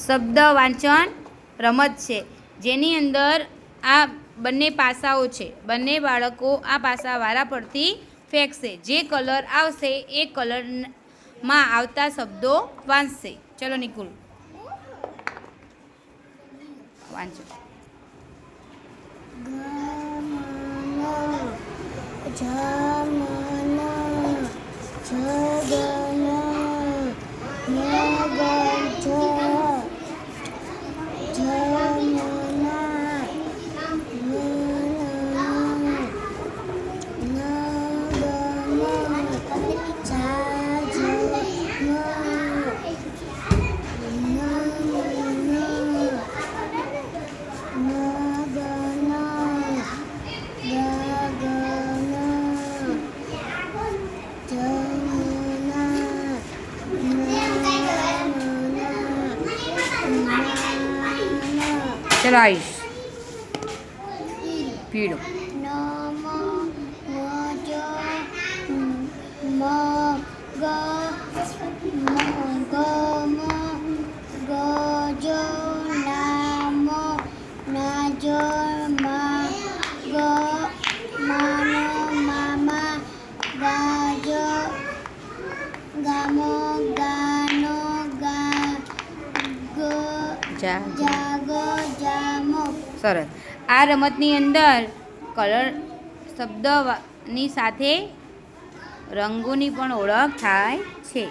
શબ્દ વાંચન રમત છે, જેની અંદર આ બંને પાસાઓ છે. બંને બાળકો આ પાસા વારાફરતી ફેંકશે. જે કલર આવશે એ કલરમાં આવતા શબ્દો વાંચશે. ચલો નિકુલ વાંચો. ચલો આયુષ પીળો. સરસ. આ રમતની અંદર કલર શબ્દની સાથે રંગોની પણ ઓળખ થાય છે.